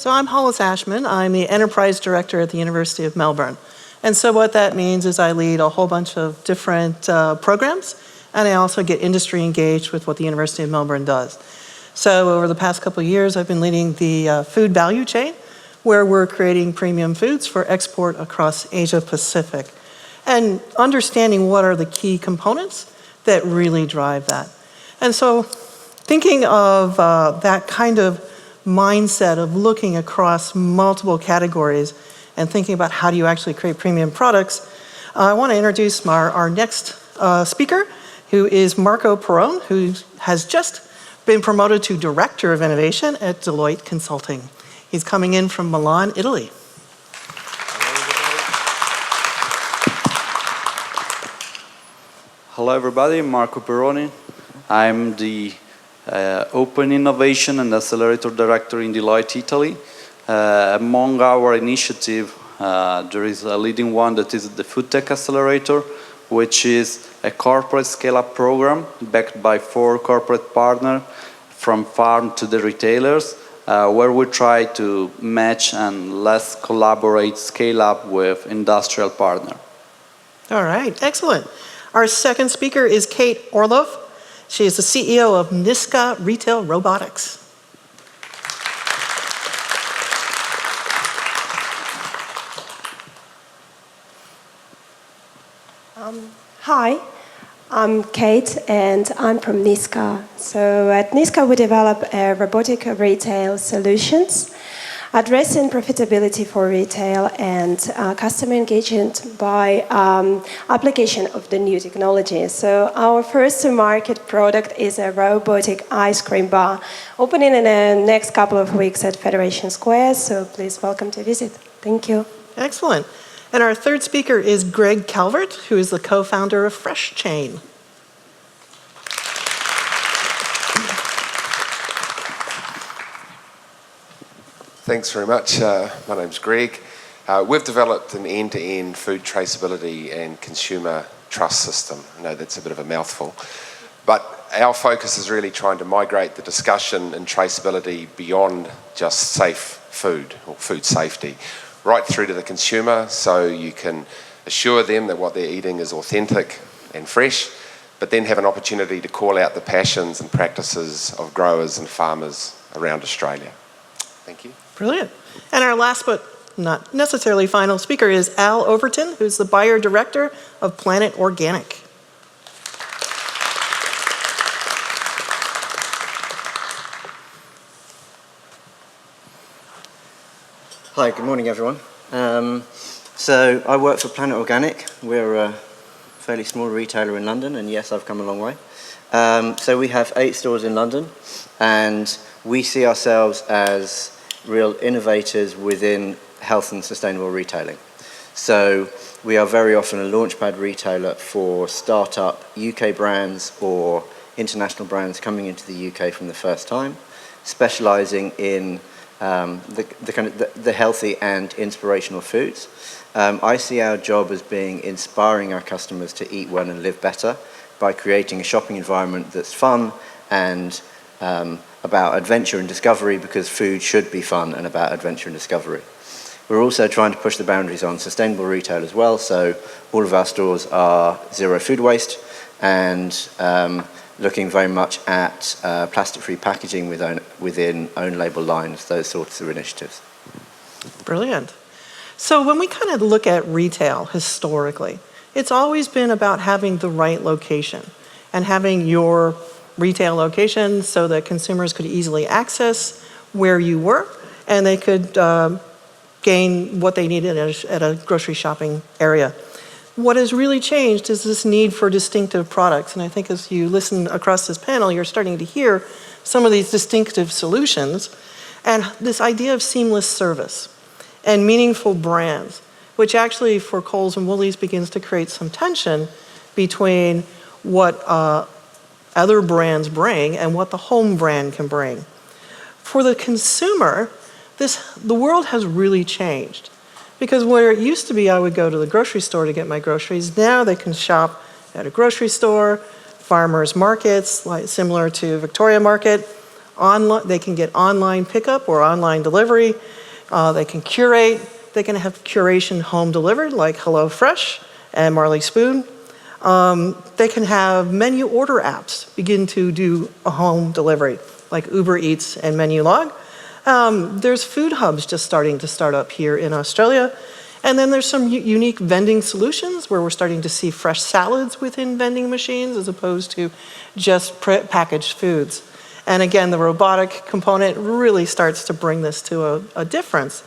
So I'm Hollis Ashman. I'm the Enterprise Director at the University of Melbourne. And so what that means is I lead a whole bunch of different programs, and I also get industry engaged with what the University of Melbourne does. So over the past couple of years, I've been leading the food value chain, where we're creating premium foods for export across Asia Pacific, and understanding what are the key components that really drive that. And so thinking of that kind of mindset of looking across multiple categories and thinking about how do you actually create premium products, I want to introduce our next speaker, who is Marco Peroni, who has just been promoted to Director of Innovation at Deloitte Consulting. He's coming in from Milan, Italy. Hello everybody, I'm Marco Peroni. I'm the Open Innovation and Accelerator Director in Deloitte, Italy. Among our initiative, there is a leading one that is the Food Tech Accelerator, which is a corporate scale-up program backed by 4 corporate partners from farm to the retailers, where we try to match and let's collaborate, scale up with industrial partners. All right, excellent. Our second speaker is Kate Orlov. She is the CEO of Niska Retail Robotics. Hi, I'm Kate and I'm from Niska. So at Niska we develop robotic retail solutions addressing profitability for retail and customer engagement by application of the new technology. So our first to market product is a robotic ice cream bar, opening in the next couple of weeks at Federation Square. So please welcome to visit. Thank you. Excellent. And our third speaker is Greg Calvert, who is the co-founder of Fresh Chain. Thanks very much. My name's Greg. We've developed an end-to-end food traceability and consumer trust system. I know that's a bit of a mouthful. But our focus is really trying to migrate the discussion and traceability beyond just safe food or food safety, right through to the consumer, so you can assure them that what they're eating is authentic and fresh, but then have an opportunity to call out the passions and practices of growers and farmers around Australia. Thank you. Brilliant. And our last but not necessarily final speaker is Al Overton, who's the Buyer Director of Planet Organic. Hi, good morning everyone. So I work for Planet Organic. We're a fairly small retailer in London, and yes, I've come a long way. So we have 8 stores in London, and we see ourselves as real innovators within health and sustainable retailing. So we are very often a launchpad retailer for startup UK brands or international brands coming into the UK from the first time, specializing in the healthy and inspirational foods. I see our job as being inspiring our customers to eat well and live better by creating a shopping environment that's fun and about adventure and discovery, because food should be fun and about adventure and discovery. We're also trying to push the boundaries on sustainable retail as well, so all of our stores are zero food waste and looking very much at plastic-free packaging within own label lines, those sorts of initiatives. Brilliant. So when we kind of look at retail historically, it's always been about having the right location and having your retail location so that consumers could easily access where you were and they could gain what they needed at a grocery shopping area. What has really changed is this need for distinctive products. And I think as you listen across this panel, you're starting to hear some of these distinctive solutions and this idea of seamless service and meaningful brands, which actually for Coles and Woolies begins to create some tension between what other brands bring and what the home brand can bring. For the consumer, the world has really changed. Because where it used to be I would go to the grocery store to get my groceries, now they can shop at a grocery store, farmers markets, like similar to Victoria Market, online, they can get online pickup or online delivery. They can curate. They can have curation home delivered, like HelloFresh and Marley Spoon. They can have menu order apps begin to do a home delivery, like Uber Eats and Menulog. There's food hubs just starting to start up here in Australia. And then there's some unique vending solutions where we're starting to see fresh salads within vending machines as opposed to just packaged foods. And again, the robotic component really starts to bring this to a difference.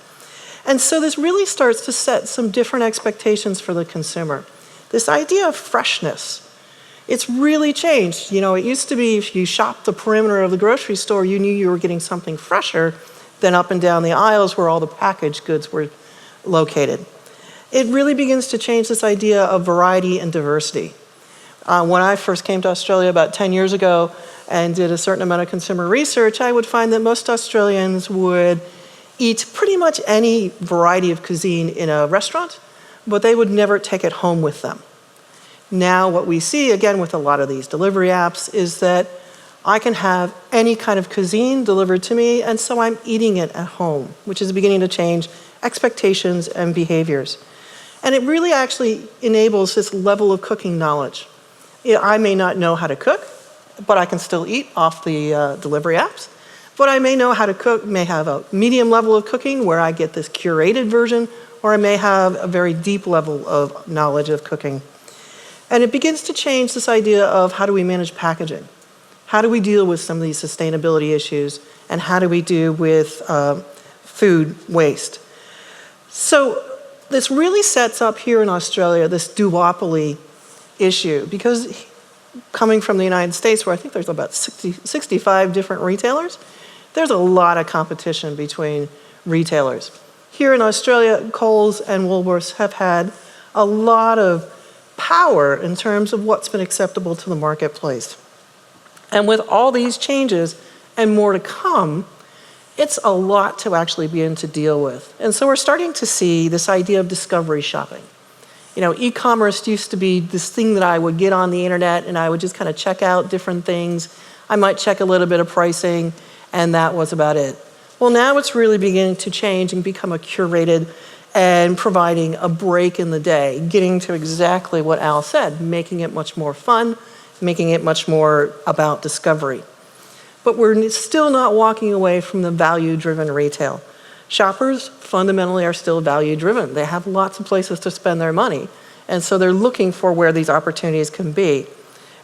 And so this really starts to set some different expectations for the consumer. This idea of freshness, it's really changed. You know, it used to be if you shopped the perimeter of the grocery store, you knew you were getting something fresher than up and down the aisles where all the packaged goods were located. It really begins to change this idea of variety and diversity. When I first came to Australia about 10 years ago and did a certain amount of consumer research, I would find that most Australians would eat pretty much any variety of cuisine in a restaurant, but they would never take it home with them. Now what we see, again, with a lot of these delivery apps is that I can have any kind of cuisine delivered to me, and so I'm eating it at home, which is beginning to change expectations and behaviors. And it really actually enables this level of cooking knowledge. I may not know how to cook, but I can still eat off the delivery apps. But I may know how to cook, may have a medium level of cooking where I get this curated version, or I may have a very deep level of knowledge of cooking. And it begins to change this idea of how do we manage packaging? How do we deal with some of these sustainability issues? And how do we do with food waste? So this really sets up here in Australia this duopoly issue, because coming from the United States, where I think there's about 65 different retailers, there's a lot of competition between retailers. Here in Australia, Coles and Woolworths have had a lot of power in terms of what's been acceptable to the marketplace. And with all these changes and more to come, it's a lot to actually begin to deal with. And so we're starting to see this idea of discovery shopping. You know, e-commerce used to be this thing that I would get on the internet and I would just kind of check out different things. I might check a little bit of pricing, and that was about it. Well, now it's really beginning to change and become a curated and providing a break in the day, getting to exactly what Al said, making it much more fun, making it much more about discovery. But we're still not walking away from the value-driven retail. Shoppers fundamentally are still value-driven. They have lots of places to spend their money, and so they're looking for where these opportunities can be.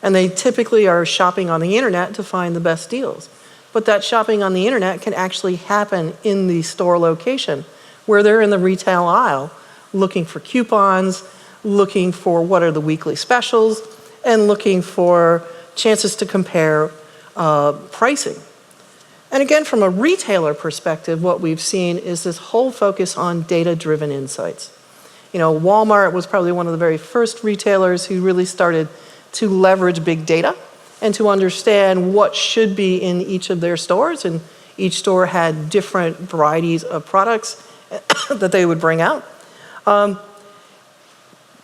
And they typically are shopping on the internet to find the best deals. But that shopping on the internet can actually happen in the store location, where they're in the retail aisle looking for coupons, looking for what are the weekly specials, and looking for chances to compare pricing. And again, from a retailer perspective, what we've seen is this whole focus on data-driven insights. You know, Walmart was probably one of the very first retailers who really started to leverage big data and to understand what should be in each of their stores. And each store had different varieties of products that they would bring out.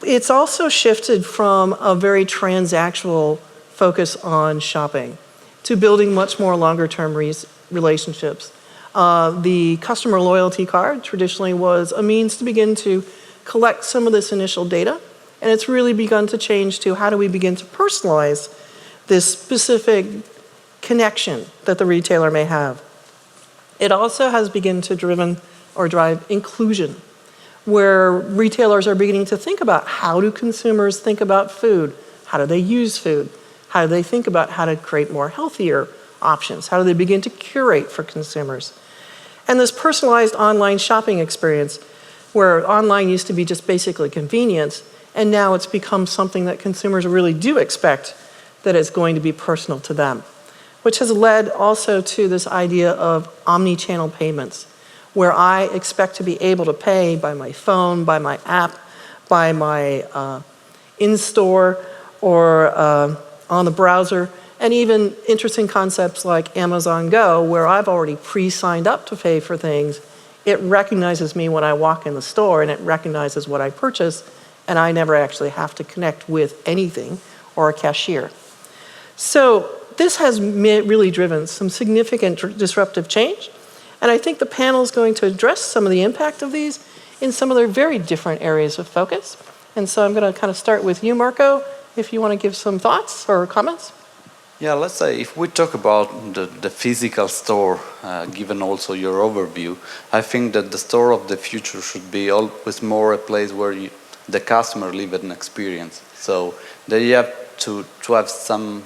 It's also shifted from a very transactional focus on shopping to building much more longer-term relationships. The customer loyalty card traditionally was a means to begin to collect some of this initial data, and it's really begun to change to how do we begin to personalize this specific connection that the retailer may have. It also has begun to drive inclusion, where retailers are beginning to think about how do consumers think about food, how do they use food, how do they think about how to create more healthier options, how do they begin to curate for consumers. And this personalized online shopping experience, where online used to be just basically convenience, and now it's become something that consumers really do expect that it's going to be personal to them, which has led also to this idea of omni-channel payments, where I expect to be able to pay by my phone, by my app, by my in-store, or on the browser, and even interesting concepts like Amazon Go, where I've already pre-signed up to pay for things. It recognizes me when I walk in the store, and it recognizes what I purchase, and I never actually have to connect with anything or a cashier. So this has really driven some significant disruptive change. And I think the panel is going to address some of the impact of these in some of their very different areas of focus. And so I'm going to kind of start with you, Marco, if you want to give some thoughts or comments. Yeah, let's say if we talk about the physical store, given also your overview, I think that the store of the future should be always more a place where the customer live an experience. So they have to have some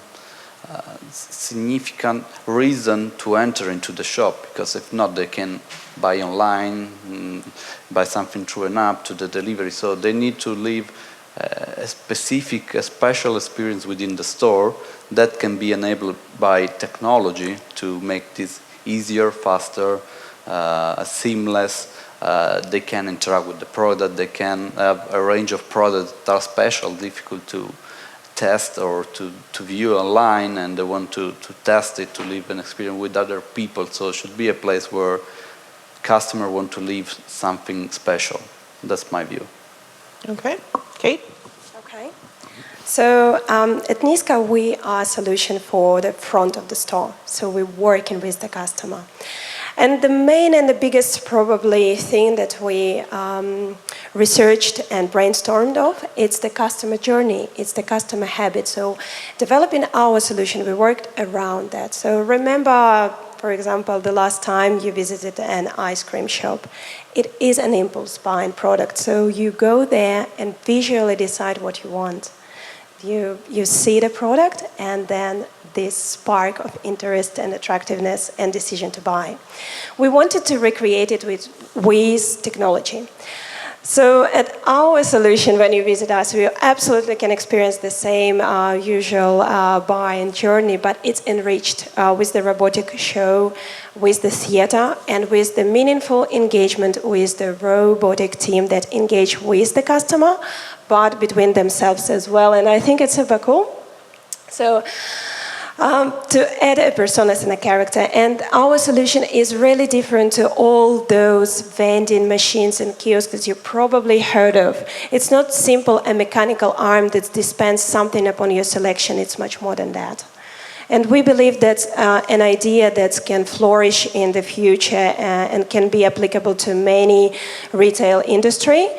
significant reason to enter into the shop, because if not, they can buy online, buy something through an app to the delivery. So they need to live a special experience within the store that can be enabled by technology to make this easier, faster, seamless. They can interact with the product. They can have a range of products that are special, difficult to test or to view online, and they want to test it, to live an experience with other people. So it should be a place where customers want to live something special. That's my view. Okay. Kate? Okay. So at Niska, we are a solution for the front of the store. So we're working with the customer. And the main and the biggest probably thing that we researched and brainstormed of, it's the customer journey, it's the customer habit. So developing our solution, we worked around that. So remember, for example, the last time you visited an ice cream shop. It is an impulse buying product. So you go there and visually decide what you want. You see the product, and then this spark of interest and attractiveness and decision to buy. We wanted to recreate it with technology. So at our solution, when you visit us, we absolutely can experience the same usual buying journey, but it's enriched with the robotic show, with the theater, and with the meaningful engagement with the robotic team that engage with the customer, but between themselves as well. And I think it's super cool. So to add a persona and a character. And our solution is really different to all those vending machines and kiosks you probably heard of. It's not simple a mechanical arm that dispenses something upon your selection. It's much more than that. And we believe that's an idea that can flourish in the future and can be applicable to many retail industry.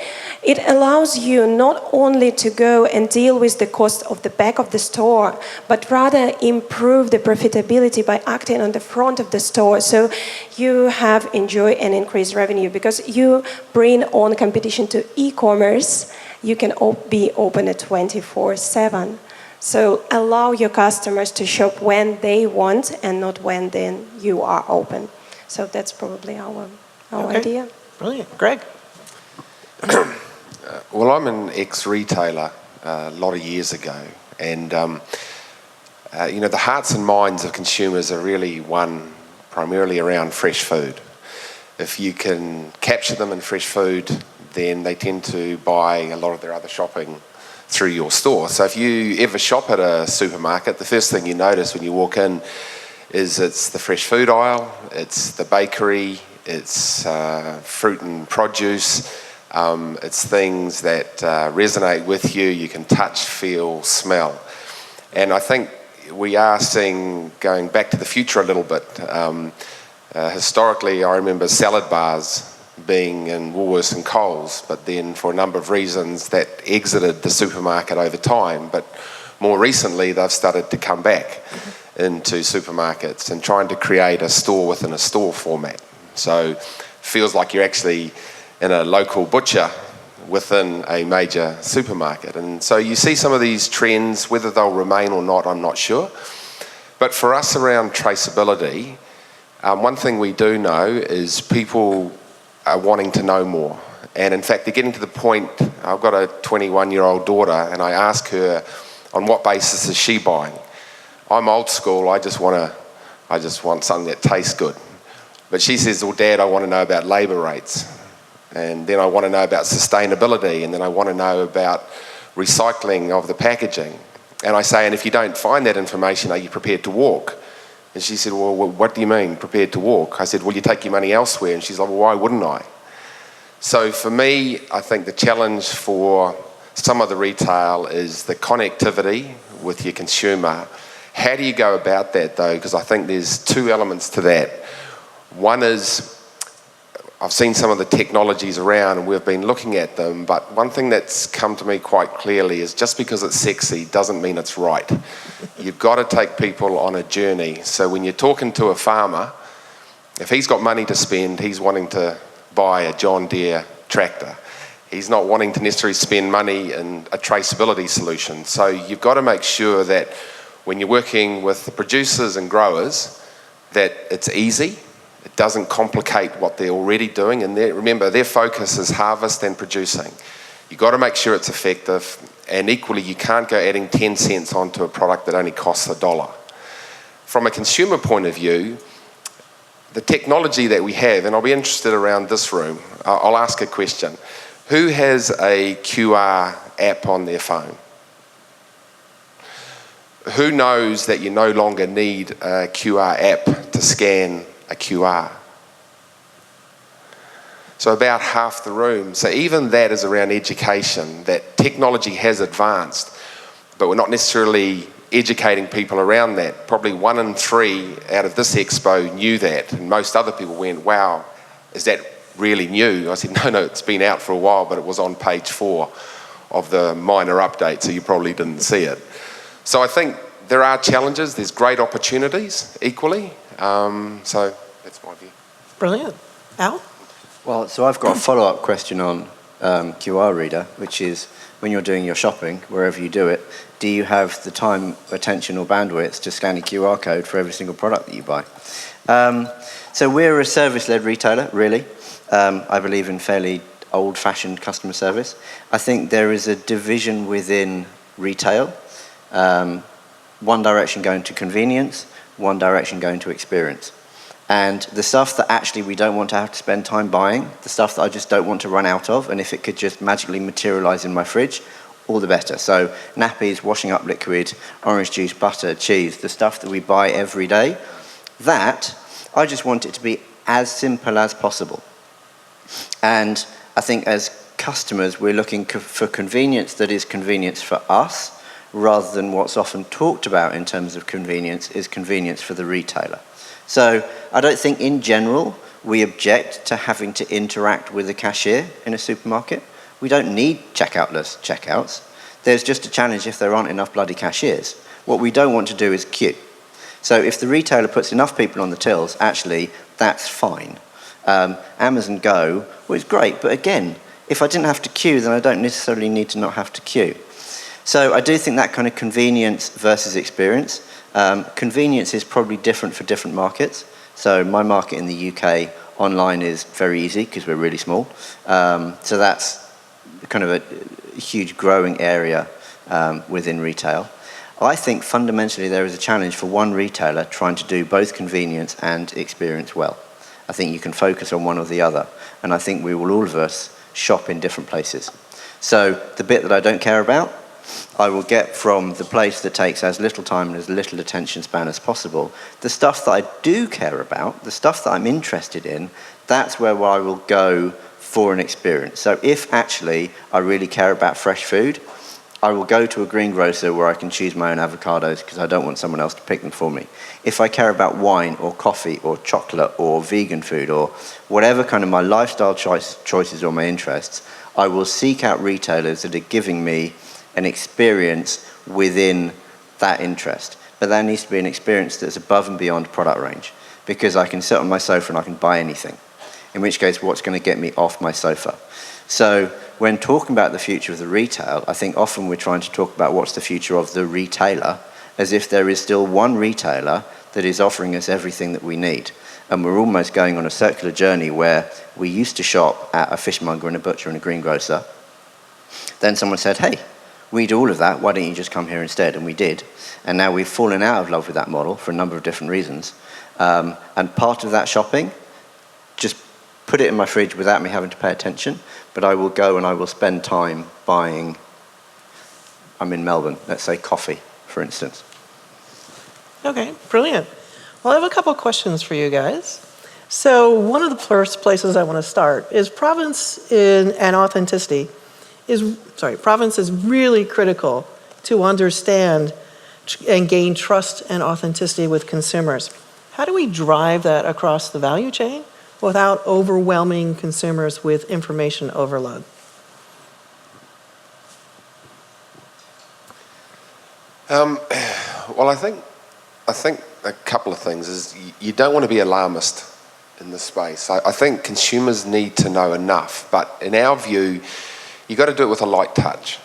It allows you not only to go and deal with the cost of the back of the store, but rather improve the profitability by acting on the front of the store. So you have enjoy and increase revenue because you bring on competition to e-commerce. You can be open at 24/7. So allow your customers to shop when they want and not when then you are open. So that's probably our idea. Brilliant. Greg? Well, I'm an ex-retailer a lot of years ago, and the hearts and minds of consumers are really won primarily around fresh food. If you can capture them in fresh food, then they tend to buy a lot of their other shopping through your store. So if you ever shop at a supermarket, the first thing you notice when you walk in is it's the fresh food aisle, it's the bakery, it's fruit and produce. It's things that resonate with you, you can touch, feel, smell. And I think we are seeing, going back to the future a little bit, historically I remember salad bars being in Woolworths and Coles, but then for a number of reasons that exited the supermarket over time. But more recently they've started to come back into supermarkets and trying to create a store within a store format. So feels like you're actually in a local butcher within a major supermarket. And so you see some of these trends, whether they'll remain or not, I'm not sure. But for us around traceability, one thing we do know is people are wanting to know more. And in fact, they're getting to the point, I've got a 21-year-old daughter, and I ask her, on what basis is she buying? I'm old school, I just want something that tastes good. But she says, well, Dad, I want to know about labour rates. And then I want to know about sustainability, and then I want to know about recycling of the packaging. And I say, and if you don't find that information, are you prepared to walk? And she said, well, what do you mean, prepared to walk? I said, well, you take your money elsewhere. And she's like, well, why wouldn't I? So for me, I think the challenge for some of the retail is the connectivity with your consumer How do you go about that, though? Because I think there's two elements to that. One is, I've seen some of the technologies around and we've been looking at them, but one thing that's come to me quite clearly is just because it's sexy doesn't mean it's right. You've got to take people on a journey. So when you're talking to a farmer, if he's got money to spend, he's wanting to buy a John Deere tractor. He's not wanting to necessarily spend money in a traceability solution. So you've got to make sure that when you're working with the producers and growers, that it's easy. It doesn't complicate what they're already doing. And remember, their focus is harvest and producing. You've got to make sure it's effective. And equally, you can't go adding 10 cents onto a product that only costs $1. From a consumer point of view, the technology that we have, and I'll be interested around this room, I'll ask a question. Who has a QR app on their phone? Who knows that you no longer need a QR app to scan a QR? So about half the room. So even that is around education, that technology has advanced, but we're not necessarily educating people around that. Probably 1 in 3 out of this expo knew that, and most other people went, wow, is that really new? I said, no, it's been out for a while, but it was on page 4 of the minor update, so you probably didn't see it. So I think there are challenges, there's great opportunities equally, so that's my view. Brilliant. Al? Well, so I've got a follow-up question on QR reader, which is when you're doing your shopping, wherever you do it, do you have the time, attention or bandwidth to scan a QR code for every single product that you buy? So we're a service-led retailer, really. I believe in fairly old-fashioned customer service. I think there is a division within retail, one direction going to convenience, one direction going to experience. And the stuff that actually we don't want to have to spend time buying, the stuff that I just don't want to run out of, and if it could just magically materialize in my fridge, all the better. So nappies, washing up liquid, orange juice, butter, cheese, the stuff that we buy every day, that, I just want it to be as simple as possible. And I think as customers, we're looking for convenience that is convenience for us, rather than what's often talked about in terms of convenience is convenience for the retailer. So I don't think in general we object to having to interact with a cashier in a supermarket. We don't need checkout-less checkouts. There's just a challenge if there aren't enough bloody cashiers. What we don't want to do is queue. So if the retailer puts enough people on the tills, actually, that's fine. Amazon Go was great, but again, if I didn't have to queue, then I don't necessarily need to not have to queue. So I do think that kind of convenience versus experience. Convenience is probably different for different markets. So my market in the UK online is very easy because we're really small. So that's kind of a huge growing area within retail. I think fundamentally there is a challenge for one retailer trying to do both convenience and experience well. I think you can focus on one or the other. And I think we will all of us shop in different places. So the bit that I don't care about, I will get from the place that takes as little time and as little attention span as possible. The stuff that I do care about, the stuff that I'm interested in, that's where I will go for an experience. So if actually I really care about fresh food, I will go to a greengrocer where I can choose my own avocados because I don't want someone else to pick them for me. If I care about wine or coffee or chocolate or vegan food or whatever kind of my lifestyle choices or my interests, I will seek out retailers that are giving me an experience within that interest. But that needs to be an experience that's above and beyond product range, because I can sit on my sofa and I can buy anything, in which case what's going to get me off my sofa? So when talking about the future of the retail, I think often we're trying to talk about what's the future of the retailer, as if there is still one retailer that is offering us everything that we need. And we're almost going on a circular journey where we used to shop at a fishmonger and a butcher and a greengrocer. Then someone said, hey, we do all of that, why don't you just come here instead? And we did. And now we've fallen out of love with that model for a number of different reasons. And part of that shopping, just put it in my fridge without me having to pay attention, but I will go and I will spend time buying, I'm in Melbourne, let's say coffee, for instance. Okay, brilliant. Well, I have a couple questions for you guys. So one of the first places I want to start is provenance and authenticity. Provenance is really critical to understand and gain trust and authenticity with consumers. How do we drive that across the value chain without overwhelming consumers with information overload? Well, I think a couple of things is you don't want to be alarmist in this space. I think consumers need to know enough, but in our view, you've got to do it with a light touch.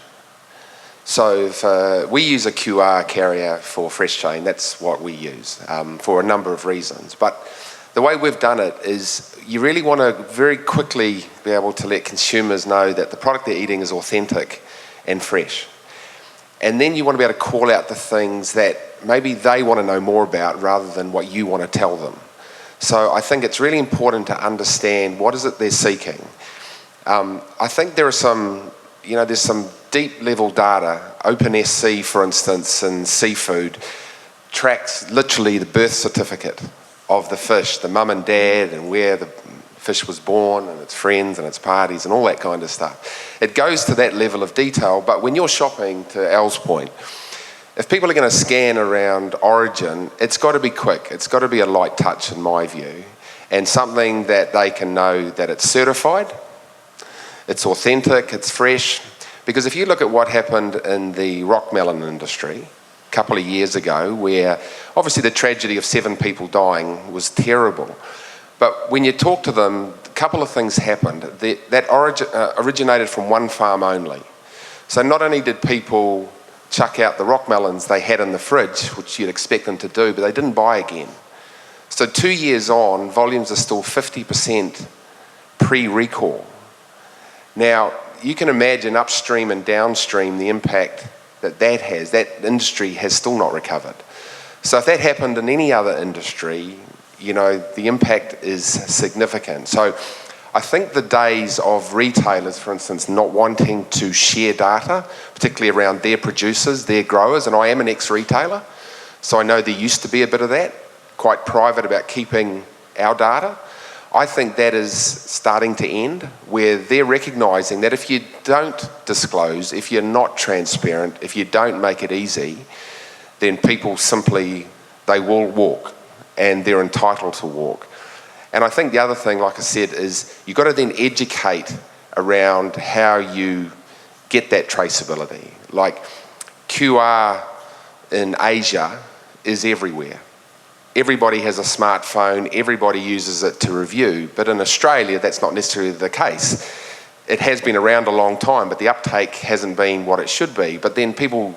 So if, we use a QR carrier for Fresh Chain, that's what we use for a number of reasons. But the way we've done it is you really want to very quickly be able to let consumers know that the product they're eating is authentic and fresh. And then you want to be able to call out the things that maybe they want to know more about rather than what you want to tell them. So I think it's really important to understand what is it they're seeking. I think there are some, there's some deep level data. OpenSC, for instance, in seafood, tracks literally the birth certificate of the fish, the mum and dad, and where the fish was born, and its friends and its parties and all that kind of stuff. It goes to that level of detail, but when you're shopping, to Al's point, if people are going to scan around origin, it's got to be quick. It's got to be a light touch, in my view, and something that they can know that it's certified, it's authentic, it's fresh. Because if you look at what happened in the rock melon industry a couple of years ago, where obviously the tragedy of 7 people dying was terrible, but when you talk to them, a couple of things happened. That originated from one farm only. So not only did people chuck out the rock melons they had in the fridge, which you'd expect them to do, but they didn't buy again. So 2 years on, volumes are still 50% pre-recall. Now, you can imagine upstream and downstream the impact that has. That industry has still not recovered. So if that happened in any other industry, the impact is significant. So I think the days of retailers, for instance, not wanting to share data, particularly around their producers, their growers, and I am an ex-retailer, so I know there used to be a bit of that, quite private about keeping our data. I think that is starting to end, where they're recognising that if you don't disclose, if you're not transparent, if you don't make it easy, then people simply, they will walk, and they're entitled to walk. And I think the other thing, like I said, is you've got to then educate around how you get that traceability. Like QR in Asia is everywhere. Everybody has a smartphone, everybody uses it to review, but in Australia that's not necessarily the case. It has been around a long time, but the uptake hasn't been what it should be. But then people,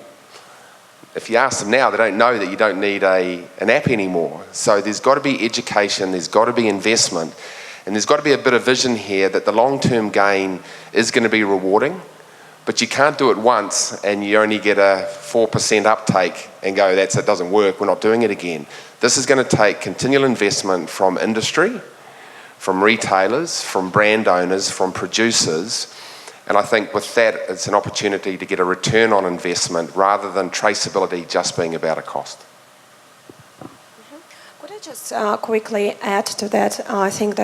if you ask them now, they don't know that you don't need an app anymore. So there's got to be education, there's got to be investment, and there's got to be a bit of vision here that the long-term gain is going to be rewarding, but you can't do it once and you only get a 4% uptake and go, it doesn't work, we're not doing it again. This is going to take continual investment from industry, from retailers, from brand owners, from producers. And I think with that, it's an opportunity to get a return on investment rather than traceability just being about a cost. Could I just quickly add to that? I think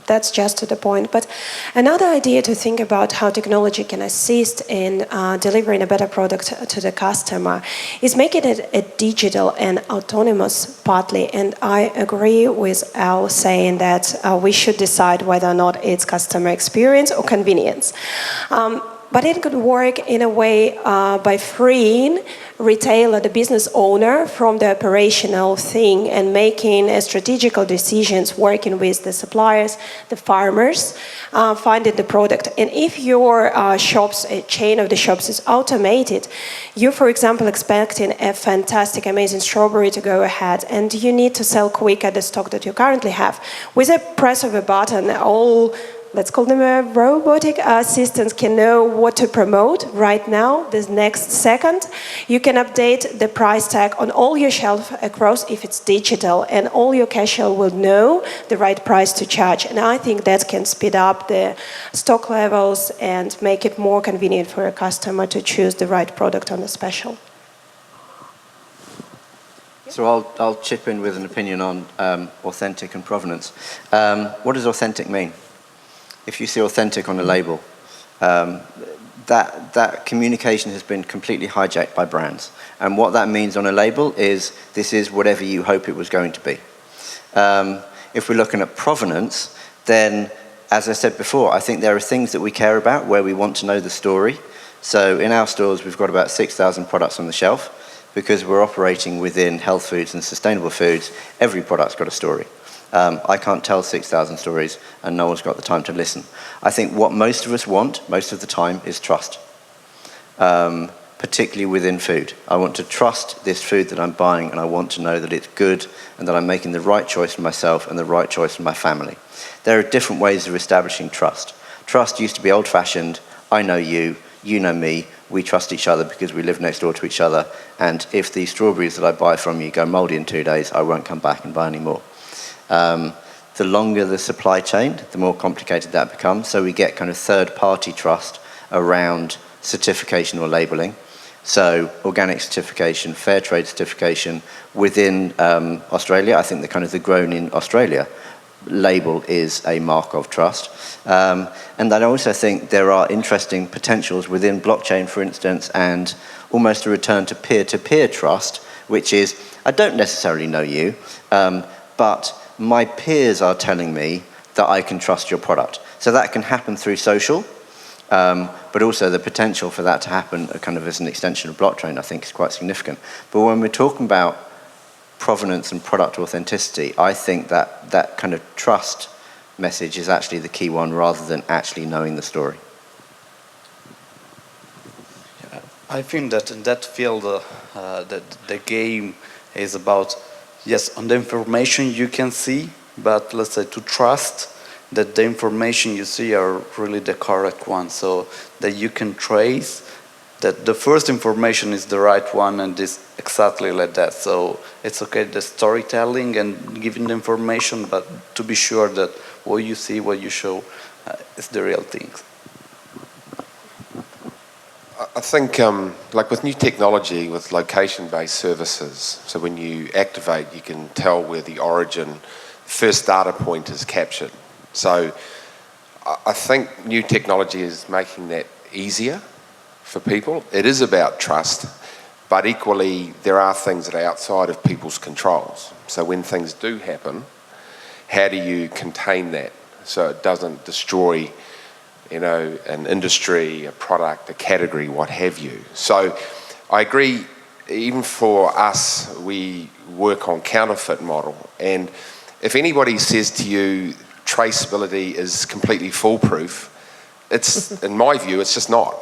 that's just to the point. But another idea to think about how technology can assist in delivering a better product to the customer is making it a digital and autonomous partly. And I agree with Al saying that we should decide whether or not it's customer experience or convenience. But it could work in a way by freeing retailer, the business owner, from the operational thing and making strategical decisions, working with the suppliers, the farmers, finding the product. And if your shops, a chain of the shops is automated, you, for example, expecting a fantastic, amazing strawberry to go ahead, and you need to sell quick at the stock that you currently have. With a press of a button, all, let's call them robotic assistants, can know what to promote right now, this next second. You can update the price tag on all your shelf across if it's digital, and all your cashier will know the right price to charge. And I think that can speed up the stock levels and make it more convenient for a customer to choose the right product on the special. So I'll chip in with an opinion on authentic and provenance. What does authentic mean? If you see authentic on a label, that communication has been completely hijacked by brands. And what that means on a label is this is whatever you hope it was going to be. If we're looking at provenance, then, as I said before, I think there are things that we care about where we want to know the story. So in our stores, we've got about 6,000 products on the shelf. Because we're operating within health foods and sustainable foods, every product's got a story. I can't tell 6,000 stories, and no one's got the time to listen. I think what most of us want, most of the time, is trust, particularly within food. I want to trust this food that I'm buying, and I want to know that it's good and that I'm making the right choice for myself and the right choice for my family. There are different ways of establishing trust. Trust used to be old-fashioned. I know you, you know me, we trust each other because we live next door to each other, and if the strawberries that I buy from you go mouldy in 2 days, I won't come back and buy any more. The longer the supply chain, the more complicated that becomes, so we get kind of third-party trust around certification or labelling. So organic certification, fair trade certification. Within Australia, I think the grown in Australia label is a mark of trust. And I also think there are interesting potentials within blockchain, for instance, and almost a return to peer-to-peer trust, which is, I don't necessarily know you, but my peers are telling me that I can trust your product. So that can happen through social, but also the potential for that to happen kind of as an extension of blockchain, I think, is quite significant. But when we're talking about provenance and product authenticity, I think that kind of trust message is actually the key one rather than actually knowing the story. Yeah, I think that in that field, that the game is about, yes, on the information you can see, but let's say to trust that the information you see are really the correct one, so that you can trace that the first information is the right one and is exactly like that. So it's okay, the storytelling and giving the information, but to be sure that what you see, what you show is the real thing. I think, like with new technology, with location-based services, so when you activate, you can tell where the origin, first data point is captured. So I think new technology is making that easier for people. It is about trust, but equally there are things that are outside of people's controls. So when things do happen, how do you contain that so it doesn't destroy, an industry, a product, a category, what have you? So I agree, even for us, we work on counterfeit model, and if anybody says to you traceability is completely foolproof, it's, in my view, it's just not.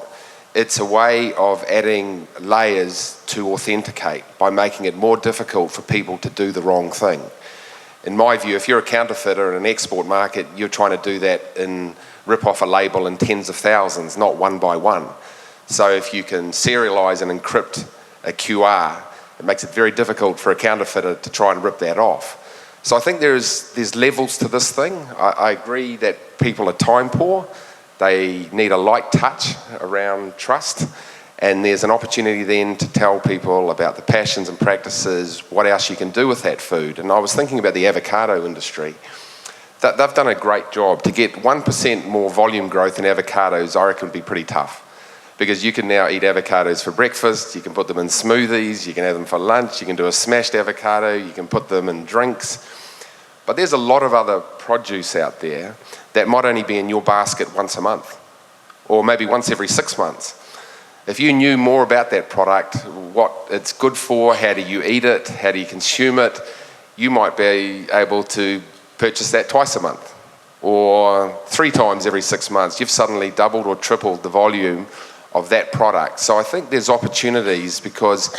It's a way of adding layers to authenticate by making it more difficult for people to do the wrong thing. In my view, if you're a counterfeiter in an export market, you're trying to do that and rip off a label in tens of thousands, not one by one. So if you can serialize and encrypt a QR, it makes it very difficult for a counterfeiter to try and rip that off. So I think there's levels to this thing. I agree that people are time poor. They need a light touch around trust, and there's an opportunity then to tell people about the passions and practices, what else you can do with that food. And I was thinking about the avocado industry. They've done a great job. To get 1% more volume growth in avocados, I reckon would be pretty tough, because you can now eat avocados for breakfast, you can put them in smoothies, you can have them for lunch, you can do a smashed avocado, you can put them in drinks. But there's a lot of other produce out there that might only be in your basket once a month, or maybe once every 6 months. If you knew more about that product, what it's good for, how do you eat it, how do you consume it, you might be able to purchase that twice a month, or 3 times every 6 months. You've suddenly doubled or tripled the volume of that product. So I think there's opportunities, because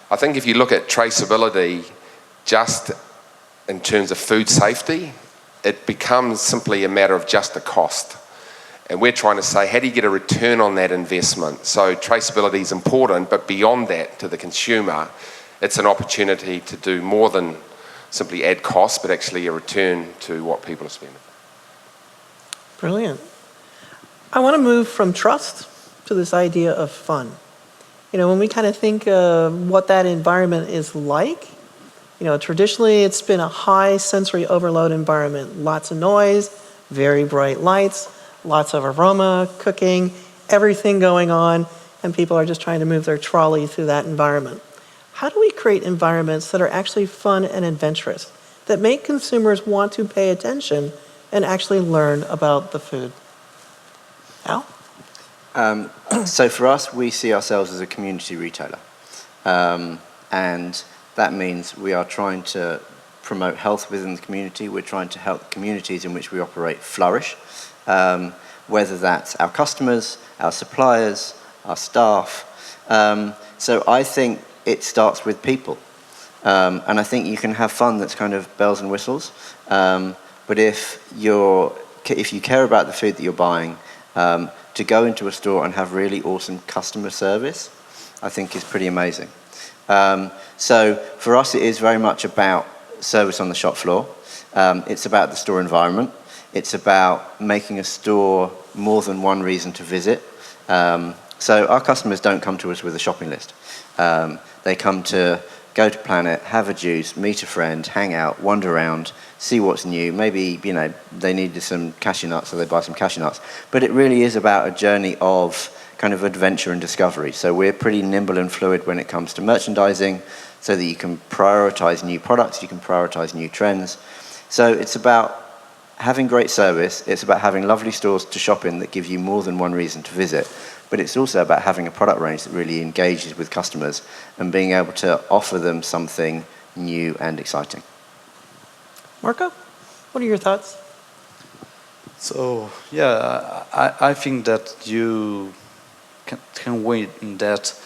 I think if you look at traceability just in terms of food safety, it becomes simply a matter of just the cost. And we're trying to say, how do you get a return on that investment? So traceability is important, but beyond that, to the consumer, it's an opportunity to do more than simply add cost, but actually a return to what people are spending. Brilliant. I want to move from trust to this idea of fun. When we kind of think of what that environment is like, traditionally it's been a high sensory overload environment, lots of noise, very bright lights, lots of aroma, cooking, everything going on, and people are just trying to move their trolley through that environment. How do we create environments that are actually fun and adventurous, that make consumers want to pay attention and actually learn about the food? Al? So for us, we see ourselves as a community retailer. And that means we are trying to promote health within the community. We're trying to help communities in which we operate flourish, whether that's our customers, our suppliers, our staff. So I think it starts with people. And I think you can have fun that's kind of bells and whistles. But if you care about the food that you're buying, to go into a store and have really awesome customer service, I think is pretty amazing. So for us, it is very much about service on the shop floor. It's about the store environment. It's about making a store more than one reason to visit. So our customers don't come to us with a shopping list. They come to go to Planet, have a juice, meet a friend, hang out, wander around, see what's new. Maybe, they needed some cashew nuts, so they buy some cashew nuts. But it really is about a journey of kind of adventure and discovery. So we're pretty nimble and fluid when it comes to merchandising, so that you can prioritize new products, you can prioritize new trends. So it's about having great service, it's about having lovely stores to shop in that give you more than one reason to visit, but it's also about having a product range that really engages with customers and being able to offer them something new and exciting. Marco, what are your thoughts? So, yeah, I think that you can win in that,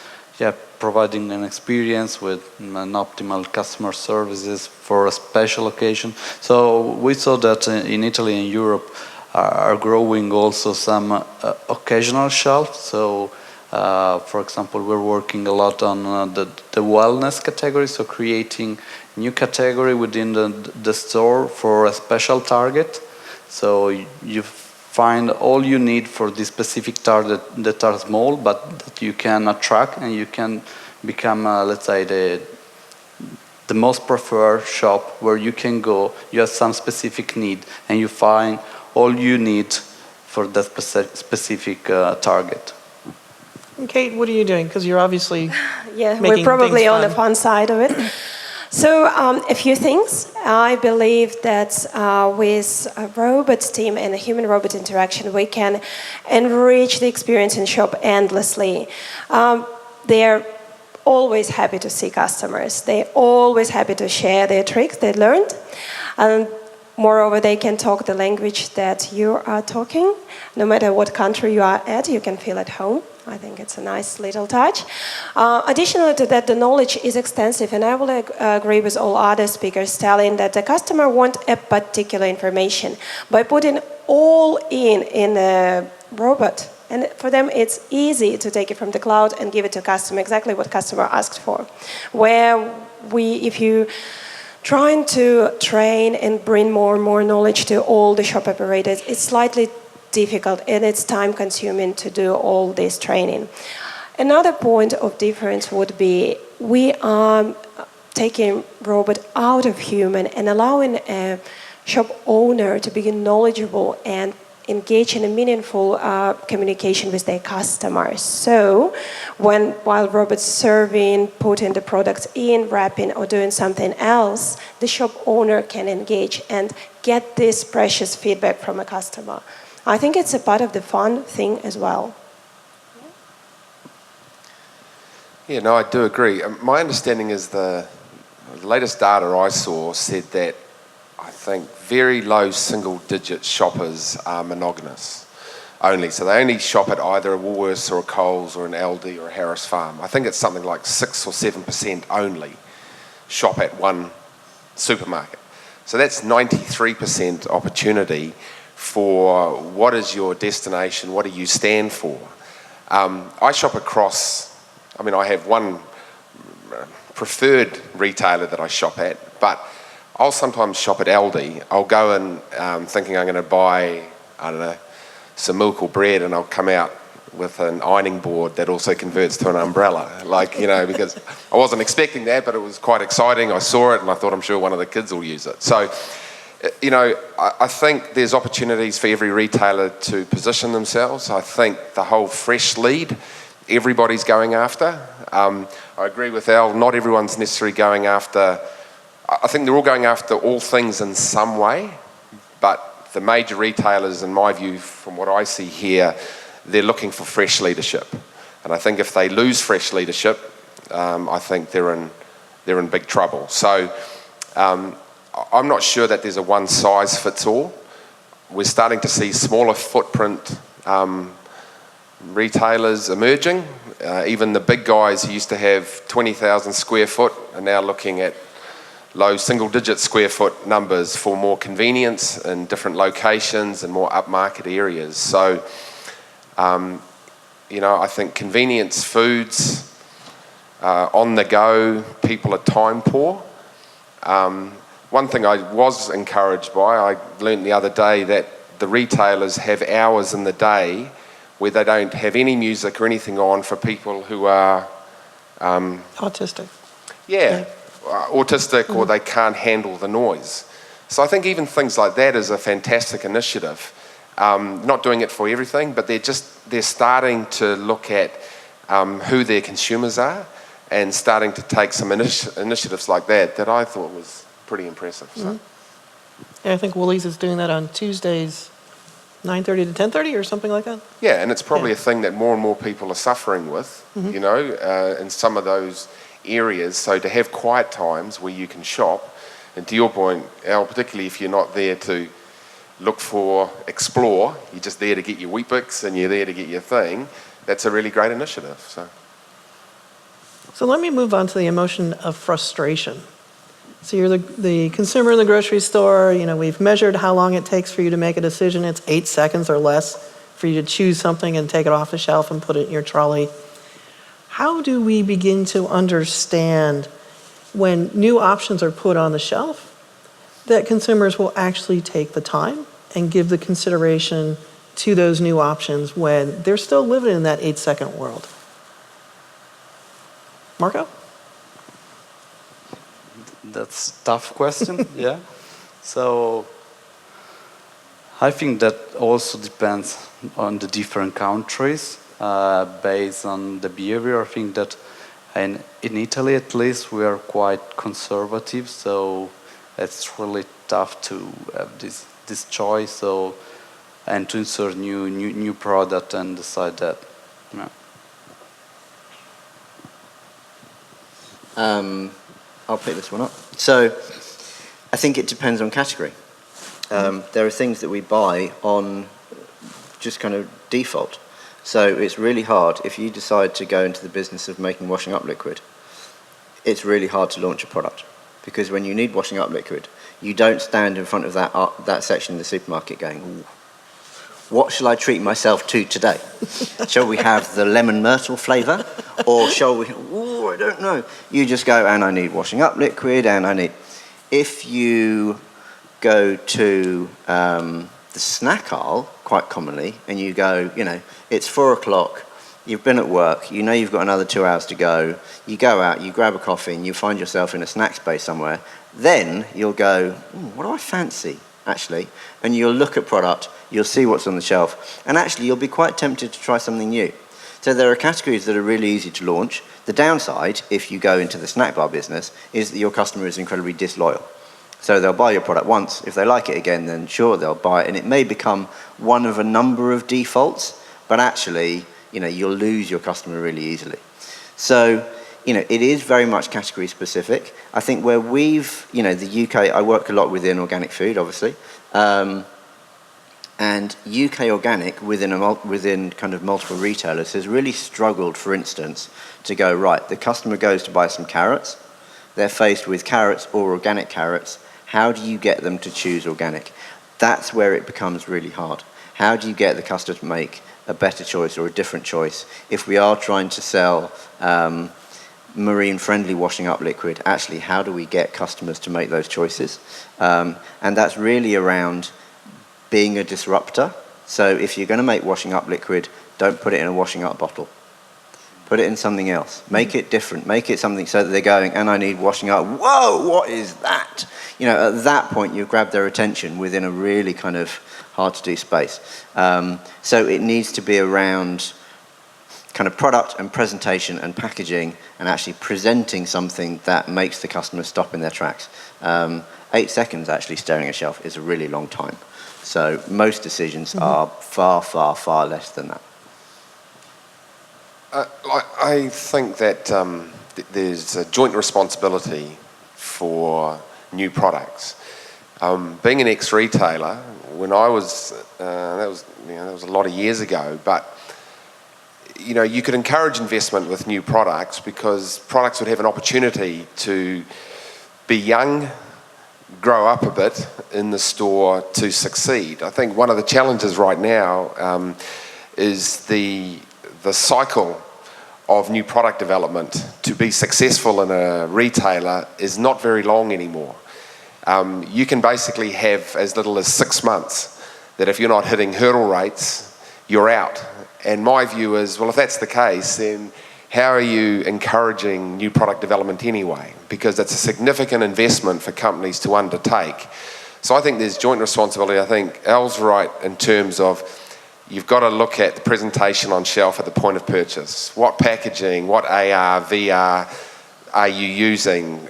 providing an experience with an optimal customer services for a special occasion. So we saw that in Italy and Europe are growing also some occasional shelves. So, for example, we're working a lot on the wellness category, so creating new category within the store for a special target. So you find all you need for this specific target that are small, but that you can attract and you can become, let's say, the most preferred shop where you can go. You have some specific need and you find all you need for that specific target. And Kate, what are you doing? Because you're obviously we're probably on the fun side of it. So a few things. I believe that with a robot team and a human-robot interaction, we can enrich the experience in shop endlessly. They're always happy to see customers. They're always happy to share their tricks they learned. And moreover, they can talk the language that you are talking. No matter what country you are at, you can feel at home. I think it's a nice little touch. Additionally to that, the knowledge is extensive, and I will agree with all other speakers telling that the customer wants a particular information. By putting all in a robot, and for them it's easy to take it from the cloud and give it to customer exactly what customer asked for. If you trying to train and bring more and more knowledge to all the shop operators, it's slightly difficult and it's time consuming to do all this training. Another point of difference would be we are taking robot out of human and allowing a shop owner to be knowledgeable and engage in a meaningful communication with their customers. So while robots serving, putting the products in, wrapping or doing something else, the shop owner can engage and get this precious feedback from a customer. I think it's a part of the fun thing as well. Yeah, no, I do agree. My understanding is the latest data I saw said that I think very low single-digit shoppers are monogamous only. So they only shop at either a Woolworths or a Coles or an Aldi or a Harris Farm. I think it's something like 6 or 7% only shop at one supermarket. So that's 93% opportunity for what is your destination, what do you stand for. I shop across, I have one preferred retailer that I shop at, but I'll sometimes shop at Aldi. I'll go in thinking I'm going to buy, some milk or bread, and I'll come out with an ironing board that also converts to an umbrella. Because I wasn't expecting that, but it was quite exciting. I saw it and I thought, I'm sure one of the kids will use it. So You know, I think there's opportunities for every retailer to position themselves. I think the whole fresh lead, everybody's going after. I agree with Al, not everyone's necessarily going after, I think they're all going after all things in some way, but the major retailers, in my view, from what I see here, they're looking for fresh leadership. And I think if they lose fresh leadership, I think they're in big trouble. So I'm not sure that there's a one size fits all. We're starting to see smaller footprint retailers emerging. Even the big guys who used to have 20,000 square foot are now looking at low single-digit square foot numbers for more convenience in different locations and more upmarket areas. So, you know, I think convenience foods, on the go, people are time poor. One thing I was encouraged by, I learned the other day that the retailers have hours in the day where they don't have any music or anything on for people who are... Autistic. Yeah, autistic, or they can't handle the noise. So I think even things like that is a fantastic initiative. Not doing it for everything, but they're starting to look at who their consumers are and starting to take some initiatives like that I thought was pretty impressive. So. Yeah, I think Woolies is doing that on Tuesdays, 9:30 to 10:30 or something like that. Yeah, and it's probably a thing that more and more people are suffering with, you know, in some of those areas. So to have quiet times where you can shop, and to your point, Al, particularly if you're not there to look for, explore, you're just there to get your Weet-Bix and you're there to get your thing, that's a really great initiative. So let me move on to the emotion of frustration. So you're the consumer in the grocery store, you know, we've measured how long it takes for you to make a decision. It's 8 seconds or less for you to choose something and take it off the shelf and put it in your trolley. How do we begin to understand when new options are put on the shelf that consumers will actually take the time and give the consideration to those new options when they're still living in that 8-second world? Marco? That's a tough question, yeah. So I think that also depends on the different countries based on the behavior. I think that in Italy at least we are quite conservative, so it's really tough to have this choice and to insert new product and decide that. Yeah. I'll pick this one up. So I think it depends on category. There are things that we buy on just kind of default. So it's really hard if you decide to go into the business of making washing up liquid. It's really hard to launch a product because when you need washing up liquid, you don't stand in front of that section in the supermarket going, ooh, what shall I treat myself to today? Shall we have the lemon myrtle flavour? Or shall we, oh, I don't know. You just go, and I need washing up liquid, and I need... If you go to the snack aisle, quite commonly, and you go, you know, it's 4 o'clock, you've been at work, you know you've got another 2 hours to go, you go out, you grab a coffee, and you find yourself in a snack space somewhere, then you'll go, what do I fancy, actually? And you'll look at product, you'll see what's on the shelf, and actually you'll be quite tempted to try something new. So there are categories that are really easy to launch. The downside, if you go into the snack bar business, is that your customer is incredibly disloyal. So they'll buy your product once. If they like it again, then sure, they'll buy it. And it may become one of a number of defaults, but actually, you know, you'll lose your customer really easily. So, you know, it is very much category specific. I think where we've, you know, the UK, I work a lot within organic food, obviously. And UK organic within kind of multiple retailers has really struggled, for instance, to go, right, the customer goes to buy some carrots. They're faced with carrots or organic carrots. How do you get them to choose organic? That's where it becomes really hard. How do you get the customer to make a better choice or a different choice? If we are trying to sell marine-friendly washing up liquid, actually, how do we get customers to make those choices? And that's really around being a disruptor. So if you're going to make washing up liquid, don't put it in a washing up bottle. Put it in something else. Make it different. Make it something so that they're going, and I need washing up. Whoa, what is that? You know, at that point, you grab their attention within a really kind of hard-to-do space. So it needs to be around kind of product and presentation and packaging and actually presenting something that makes the customer stop in their tracks. 8 seconds actually staring at a shelf is a really long time. So most decisions are far, far, far less than that. I think that there's a joint responsibility for new products. Being an ex-retailer, when I was, that was a lot of years ago, but you could encourage investment with new products because products would have an opportunity to be young, grow up a bit in the store to succeed. I think one of the challenges right now is the cycle of new product development to be successful in a retailer is not very long anymore. You can basically have as little as 6 months that if you're not hitting hurdle rates, you're out. And my view is, well, if that's the case, then how are you encouraging new product development anyway? Because it's a significant investment for companies to undertake. So I think there's joint responsibility. I think Al's right in terms of you've got to look at the presentation on shelf at the point of purchase. What packaging, what AR, VR are you using?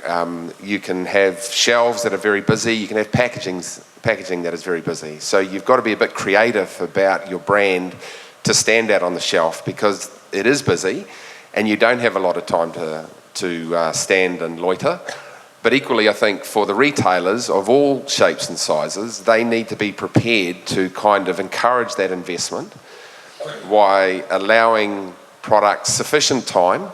You can have shelves that are very busy. You can have packaging that is very busy. So you've got to be a bit creative about your brand to stand out on the shelf because it is busy and you don't have a lot of time to stand and loiter. But equally, I think for the retailers of all shapes and sizes, they need to be prepared to kind of encourage that investment by allowing products sufficient time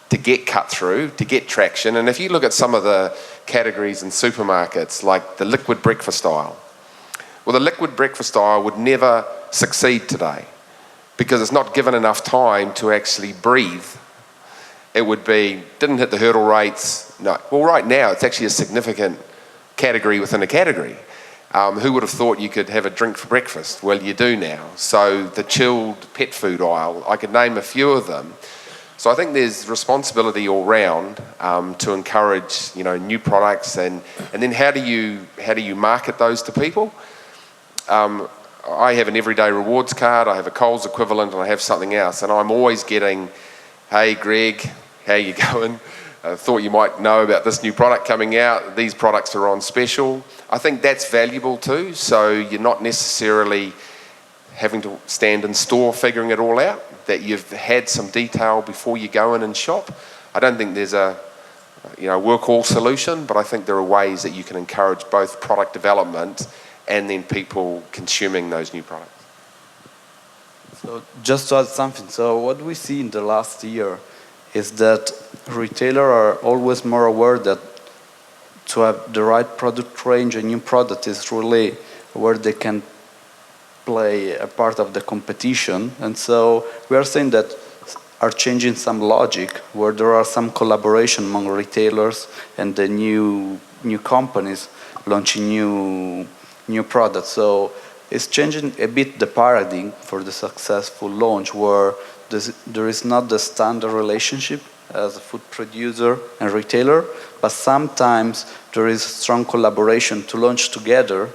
to get cut through, to get traction. And if you look at some of the categories in supermarkets, like the liquid breakfast aisle, well, the liquid breakfast aisle would never succeed today because it's not given enough time to actually breathe. It would be, didn't hit the hurdle rates. No. Well, right now, it's actually a significant category within a category. Who would have thought you could have a drink for breakfast? Well, you do now. So the chilled pet food aisle, I could name a few of them. So I think there's responsibility all round to encourage, new products, and then how do you market those to people? I have an everyday rewards card, I have a Coles equivalent, and I have something else, and I'm always getting, "Hey Greg, how you going? I thought you might know about this new product coming out. These products are on special." I think that's valuable too, so you're not necessarily having to stand in store figuring it all out, that you've had some detail before you go in and shop. I don't think there's a work-all solution, but I think there are ways that you can encourage both product development and then people consuming those new products. So just to add something, so what we see in the last year is that retailers are always more aware that to have the right product range, a new product is really where they can play a part of the competition. And so we are saying that are changing some logic where there are some collaboration among retailers and the new companies launching new products. So it's changing a bit the paradigm for the successful launch where there is not the standard relationship as a food producer and retailer, but sometimes there is strong collaboration to launch together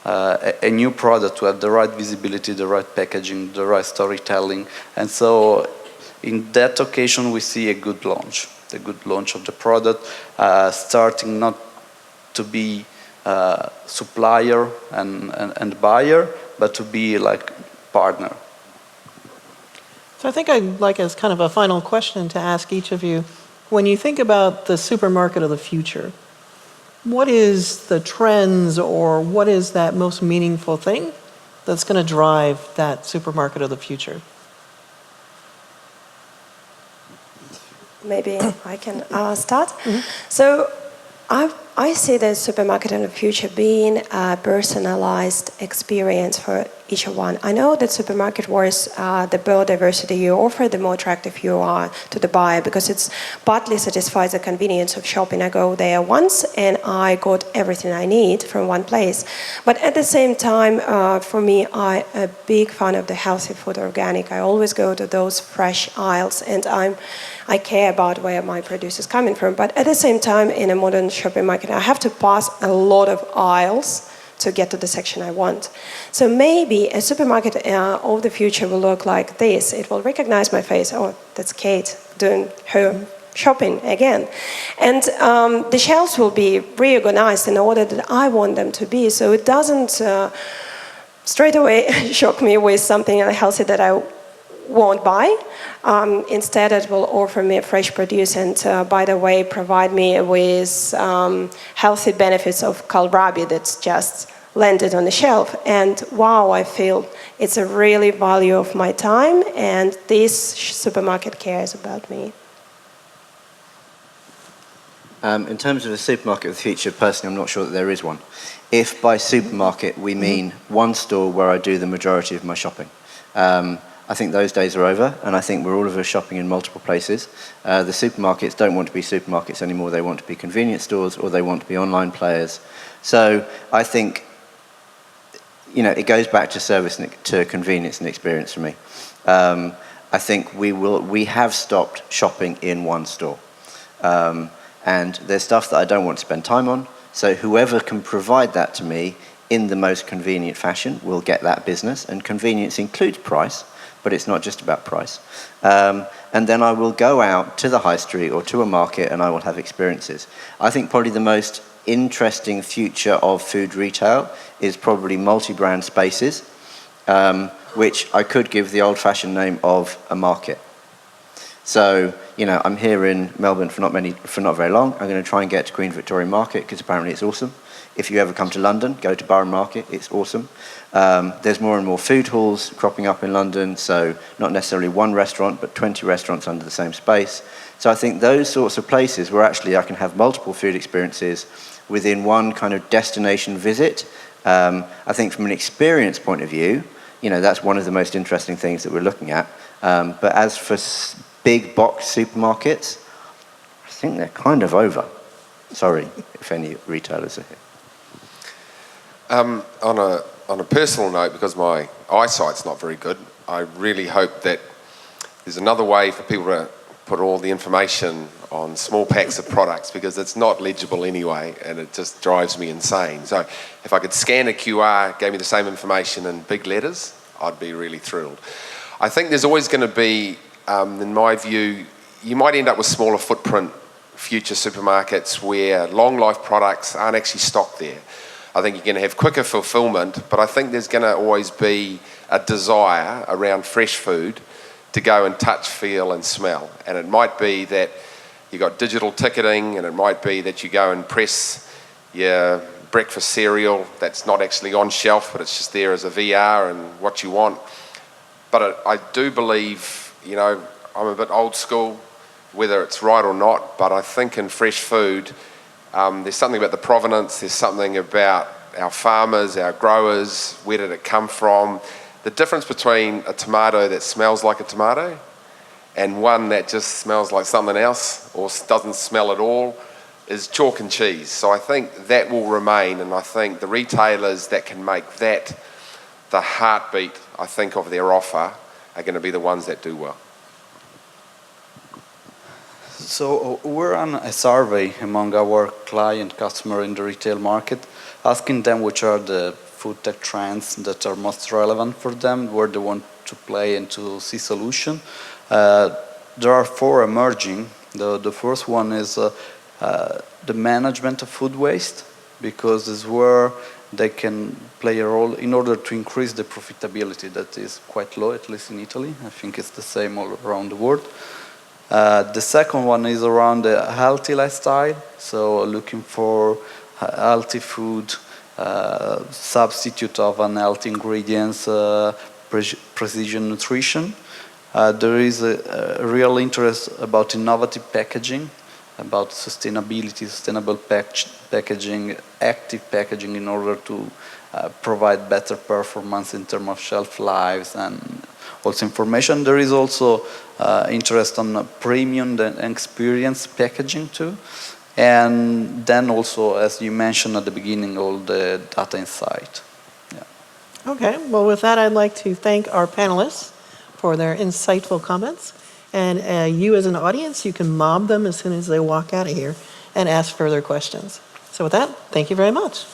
a new product to have the right visibility, the right packaging, the right storytelling. And so in that occasion we see a good launch of the product, starting not to be supplier and buyer, but to be like partner. So I think I'd like, as kind of a final question, to ask each of you, when you think about the supermarket of the future, what is the trends or what is that most meaningful thing that's going to drive that supermarket of the future? Maybe I can start. Mm-hmm. So I see the supermarket in the future being a personalized experience for each one. I know that supermarket wars, the more diversity you offer, the more attractive you are to the buyer, because it's partly satisfies the convenience of shopping. I go there once and I got everything I need from one place. But at the same time, for me, I'm a big fan of the healthy food, organic. I always go to those fresh aisles, and I care about where my produce is coming from. But at the same time, in a modern shopping market, I have to pass a lot of aisles to get to the section I want. So maybe a supermarket of the future will look like this. It will recognize my face. Oh, that's Kate doing her shopping again. And the shelves will be reorganized in order that I want them to be. So it doesn't straight away shock me with something unhealthy that I won't buy. Instead, it will offer me fresh produce and, by the way, provide me with healthy benefits of kohlrabi that's just landed on the shelf. And wow, I feel it's a really value of my time, and this supermarket cares about me. In terms of a supermarket of the future, personally, I'm not sure that there is one. If by supermarket we mean one store where I do the majority of my shopping, I think those days are over, and I think we're all of us shopping in multiple places. The supermarkets don't want to be supermarkets anymore. They want to be convenience stores, or they want to be online players. So I think, it goes back to service, to convenience and experience for me. I think we have stopped shopping in one store. And there's stuff that I don't want to spend time on. So whoever can provide that to me in the most convenient fashion will get that business. And convenience includes price, but it's not just about price. And then I will go out to the high street or to a market and I will have experiences. I think probably the most interesting future of food retail is probably multi-brand spaces, which I could give the old-fashioned name of a market. So, I'm here in Melbourne for not very long. I'm going to try and get to Queen Victoria Market because apparently it's awesome. If you ever come to London, go to Borough Market, it's awesome. There's more and more food halls cropping up in London, so not necessarily one restaurant, but 20 restaurants under the same space. So I think those sorts of places where actually I can have multiple food experiences within one kind of destination visit, I think from an experience point of view, that's one of the most interesting things that we're looking at. But as for big box supermarkets, I think they're kind of over. Sorry if any retailers are here. On a personal note, because my eyesight's not very good, I really hope that there's another way for people to put all the information on small packs of products, because it's not legible anyway, and it just drives me insane. So if I could scan a QR, gave me the same information in big letters, I'd be really thrilled. I think there's always going to be, in my view, you might end up with smaller footprint future supermarkets where long life products aren't actually stocked there. I think you're going to have quicker fulfillment, but I think there's going to always be a desire around fresh food to go and touch, feel and smell. And it might be that you've got digital ticketing, and it might be that you go and press your breakfast cereal that's not actually on shelf, but it's just there as a VR and what you want. But I do believe, I'm a bit old school, whether it's right or not, but I think in fresh food, there's something about the provenance, there's something about our farmers, our growers, where did it come from. The difference between a tomato that smells like a tomato and one that just smells like something else or doesn't smell at all is chalk and cheese. So I think that will remain, and I think the retailers that can make that the heartbeat, I think, of their offer are going to be the ones that do well. So we ran a survey among our client customer in the retail market, asking them which are the food tech trends that are most relevant for them, where they want to play and to see solution. There are 4 emerging. The first one is the management of food waste, because it's where they can play a role in order to increase the profitability that is quite low, at least in Italy. I think it's the same all around the world. The second one is around the healthy lifestyle, so looking for healthy food, substitute of unhealthy ingredients, precision nutrition. There is a real interest about innovative packaging, about sustainability, sustainable packaging, active packaging in order to provide better performance in terms of shelf lives and also information. There is also interest on premium and experience packaging too. And then also, as you mentioned at the beginning, all the data insight. Yeah. Okay, well, with that, I'd like to thank our panelists for their insightful comments. And you as an audience, you can mob them as soon as they walk out of here and ask further questions. So with that, thank you very much.